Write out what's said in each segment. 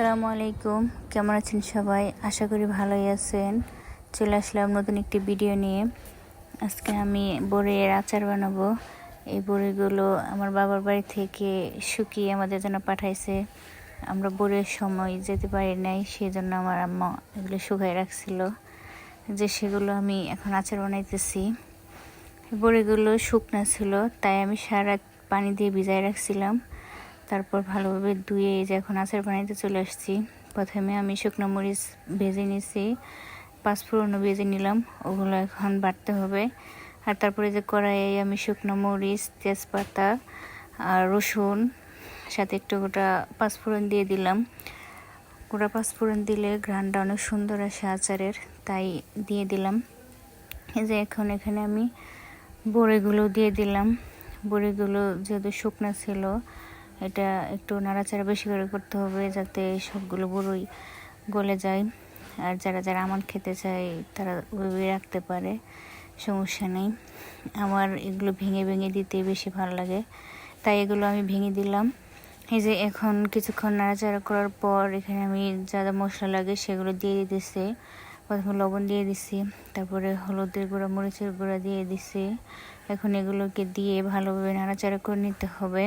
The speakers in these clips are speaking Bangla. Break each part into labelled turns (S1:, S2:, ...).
S1: আসসালামু আলাইকুম, কেমন আছেন সবাই? আশা করি ভালোই আছেন। চলে আসলাম নতুন একটি ভিডিও নিয়ে। আজকে আমি বড়ির আচার বানাবো। এই বড়িগুলো আমার বাবার বাড়ি থেকে শুকিয়ে আমাদের জন্য পাঠাইছে। আমরা বড়ির সময় যেতে পারি নাই, সেই জন্য আমার আম্মা এগুলো শুকাই রাখছিল, যে সেগুলো আমি এখন আচার বানাইতেছি। বড়িগুলো শুকনা ছিল, তাই আমি সারা পানি দিয়ে ভিজাই রাখছিলাম। তারপর ভালোভাবে ধুয়ে যে এখন আচার বানাইতে চলে আসছি। প্রথমে আমি শুকনো মরিচ ভেজে নিয়েছি, পাঁচফোড়নও ভেজে নিলাম, ওগুলো এখন বাটতে হবে। আর তারপরে যে কড়াইয়ে আমি শুকনো মরিচ, তেজপাতা আর রসুন সাথে একটু গোটা পাঁচফোড়ন দিয়ে দিলাম। গোটা পাঁচফোড়ন দিলে ঘ্রাণটা অনেক সুন্দর আসে আচারের, তাই দিয়ে দিলাম। এই যে এখন এখানে আমি বড়িগুলো দিয়ে দিলাম। বড়িগুলো যেহেতু শুকনো ছিল, এটা একটু নাড়াচাড়া বেশি করে করতে হবে, যাতে সবগুলো বড়ই গলে যায়। আর যারা যারা আমার খেতে চায় তারা ওইভাবে রাখতে পারে, সমস্যা নেই। আমার এগুলো ভেঙে ভেঙে দিতে বেশি ভালো লাগে, তাই এগুলো আমি ভেঙে দিলাম। এই যে এখন কিছুক্ষণ নাড়াচাড়া করার পর এখানে আমি যা যা মশলা লাগে সেগুলো দিয়ে দিতেছি। প্রথমে লবণ দিয়ে দিছি, তারপরে হলুদের গুঁড়া, মরিচের গুঁড়া দিয়ে দিছি। এখন এগুলোকে দিয়ে ভালোভাবে নাড়াচাড়া করে নিতে হবে।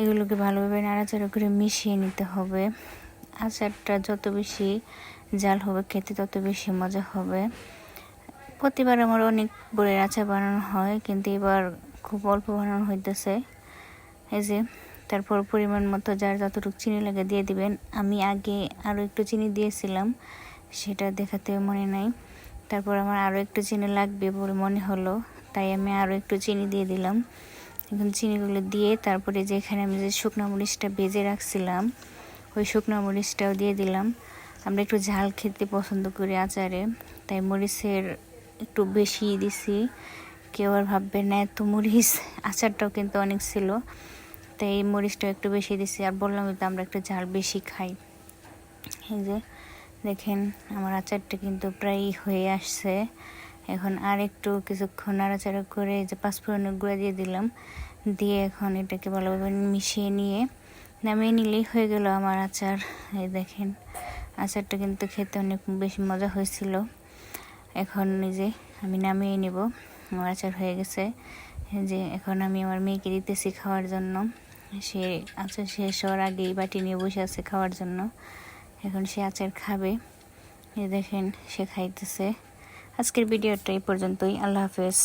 S1: এগুলোকে ভালোভাবে নাড়াচাড়া করে মিশিয়ে নিতে হবে। আচারটা যত বেশি জাল হবে খেতে তত বেশি মজা হবে। প্রতিবার আমার অনেক বড়ির আচার বানানো হয়, কিন্তু এবার খুব অল্প বানানো হইতেছে। এই যে তারপর পরিমাণ মতো যার যতটুকু চিনি লাগে দিয়ে দিবেন। আমি আগে আরও একটু চিনি দিয়েছিলাম, সেটা দেখাতে মনে নাই। তারপর আমার আরও একটু চিনি লাগবে বলে মনে হলো, তাই আমি আরও একটু চিনি দিয়ে দিলাম। এখন চিনিগুলো দিয়ে তারপরে যেখানে আমি যে শুকনো মরিচটা ভেজে রাখছিলাম, ওই শুকনো মরিচটাও দিয়ে দিলাম। আমরা একটু ঝাল খেতে পছন্দ করি আচারে, তাই মরিচের একটু বেশি দিছি। কেউ আর ভাববেন না এত মরিচ, আচারটাও কিন্তু অনেক ছিল, তাই এই মরিচটাও একটু বেশি দিছি। আর বললাম তো আমরা একটু ঝাল বেশি খাই। এই যে দেখেন আমার আচারটা কিন্তু প্রায় হয়ে আসছে। এখন আর একটু কিছুক্ষণ নাড়াচাড়া করে যে পাঁচফোড়নের গুঁড়া দিয়ে দিলাম, দিয়ে এখন এটাকে ভালোভাবে মিশিয়ে নিয়ে নামিয়ে নিলেই হয়ে গেল আমার আচার। এই দেখেন আচারটা কিন্তু খেতে অনেক বেশি মজা হয়েছিল। এখন এই যে আমি নামিয়ে নিব, আমার আচার হয়ে গেছে। যে এখন আমি আমার মেয়েকে দিতেছি খাওয়ার জন্য। সে আচার শেষ হওয়ার আগেই বাটি নিয়ে বসে আছে খাওয়ার জন্য। এখন সে আচার খাবে, এই দেখেন সে খাইতেছে। আজকের ভিডিওটা এই পর্যন্তই। আল্লাহ হাফেজ।